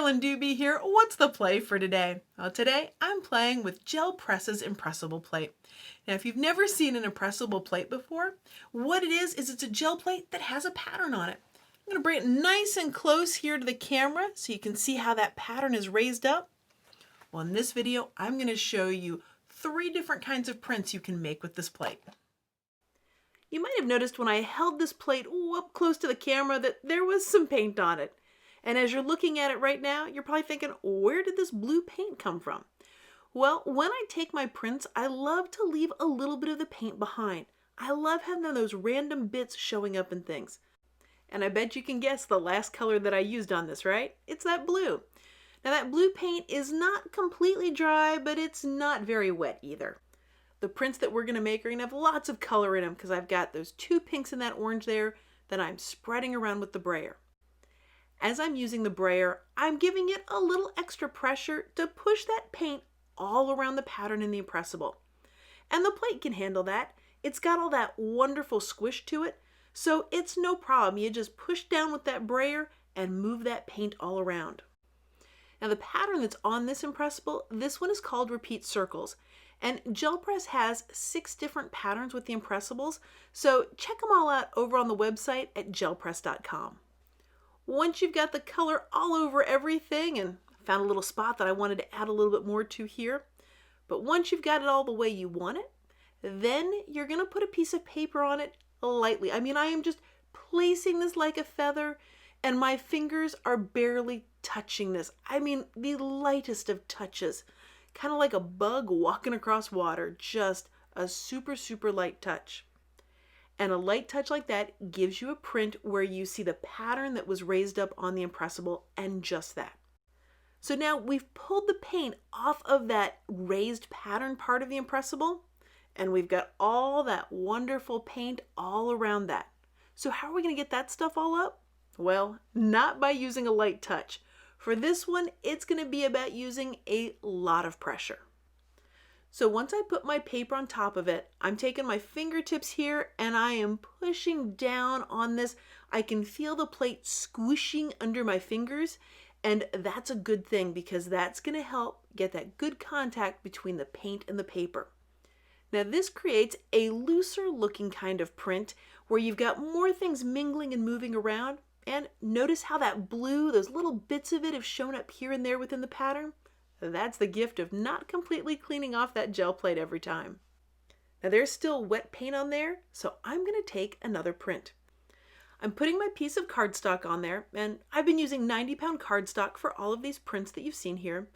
Carolyn Doobie here. What's the play for today? Well, today I'm playing with Gel Press's Impressable plate. Now, if you've never seen an impressible plate before, what it is it's a gel plate that has a pattern on it. I'm going to bring it nice and close here to the camera so you can see how that pattern is raised up. Well, in this video, I'm going to show you 3 different kinds of prints you can make with this plate. You might have noticed when I held this plate up close to the camera that there was some paint on it. And as you're looking at it right now, you're probably thinking, where did this blue paint come from? Well, when I take my prints, I love to leave a little bit of the paint behind. I love having those random bits showing up in things. And I bet you can guess the last color that I used on this, right? It's that blue. Now that blue paint is not completely dry, but it's not very wet either. The prints that we're going to make are going to have lots of color in them because I've got those 2 pinks and that orange there that I'm spreading around with the brayer. As I'm using the brayer, I'm giving it a little extra pressure to push that paint all around the pattern in the Impressable. And the plate can handle that. It's got all that wonderful squish to it, so it's no problem. You just push down with that brayer and move that paint all around. Now the pattern that's on this Impressable, this one is called Repeat Circles. And Gel Press has 6 different patterns with the Impressibles, so check them all out over on the website at gelpress.com. Once you've got the color all over everything, and found a little spot that I wanted to add a little bit more to here, but once you've got it all the way you want it, then you're going to put a piece of paper on it lightly. I mean, I am just placing this like a feather, and my fingers are barely touching this. I mean, the lightest of touches, kind of like a bug walking across water, just a super, super light touch. And a light touch like that gives you a print where you see the pattern that was raised up on the Impressable, and just that. So now we've pulled the paint off of that raised pattern part of the Impressable, and we've got all that wonderful paint all around that. So how are we going to get that stuff all up? Well, not by using a light touch. For this one, it's going to be about using a lot of pressure. So once I put my paper on top of it, I'm taking my fingertips here and I am pushing down on this. I can feel the plate squishing under my fingers, and that's a good thing because that's going to help get that good contact between the paint and the paper. Now this creates a looser looking kind of print where you've got more things mingling and moving around. And notice how that blue, those little bits of it have shown up here and there within the pattern. That's the gift of not completely cleaning off that gel plate every time. Now there's still wet paint on there, so I'm going to take another print. I'm putting my piece of cardstock on there, and I've been using 90-pound cardstock for all of these prints that you've seen here,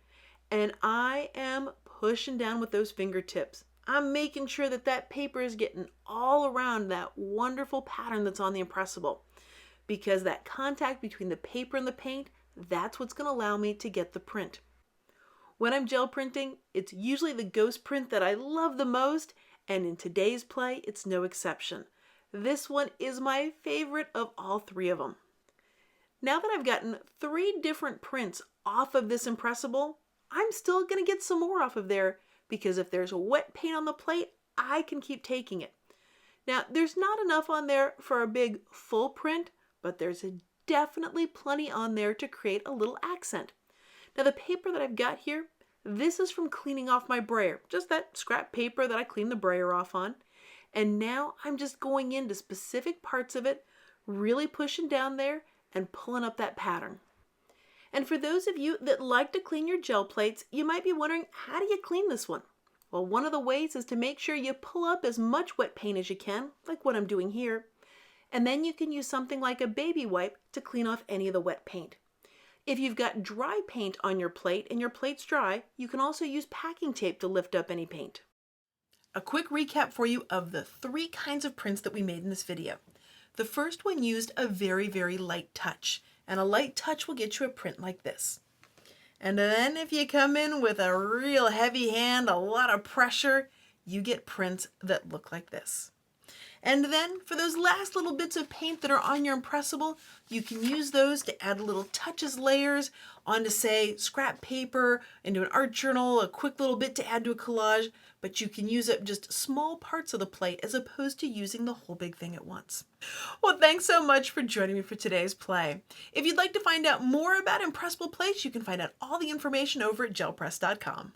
and I am pushing down with those fingertips. I'm making sure that that paper is getting all around that wonderful pattern that's on the Impressable, because that contact between the paper and the paint, that's what's going to allow me to get the print. When I'm gel printing, it's usually the ghost print that I love the most, and in today's play, it's no exception. This one is my favorite of all 3 of them. Now that I've gotten 3 different prints off of this Impressable, I'm still going to get some more off of there, because if there's wet paint on the plate, I can keep taking it. Now, there's not enough on there for a big full print, but there's definitely plenty on there to create a little accent. Now the paper that I've got here, this is from cleaning off my brayer, just that scrap paper that I cleaned the brayer off on. And now I'm just going into specific parts of it, really pushing down there and pulling up that pattern. And for those of you that like to clean your gel plates, you might be wondering, how do you clean this one? Well, one of the ways is to make sure you pull up as much wet paint as you can, like what I'm doing here. And then you can use something like a baby wipe to clean off any of the wet paint. If you've got dry paint on your plate and your plate's dry, you can also use packing tape to lift up any paint. A quick recap for you of the 3 kinds of prints that we made in this video. The first one used a very, very light touch, and a light touch will get you a print like this. And then if you come in with a real heavy hand, a lot of pressure, you get prints that look like this. And then for those last little bits of paint that are on your Impressable, you can use those to add little touches, layers onto, say, scrap paper, into an art journal, a quick little bit to add to a collage, but you can use up just small parts of the plate as opposed to using the whole big thing at once. Well, thanks so much for joining me for today's play. If you'd like to find out more about Impressable plates, you can find out all the information over at gelpress.com.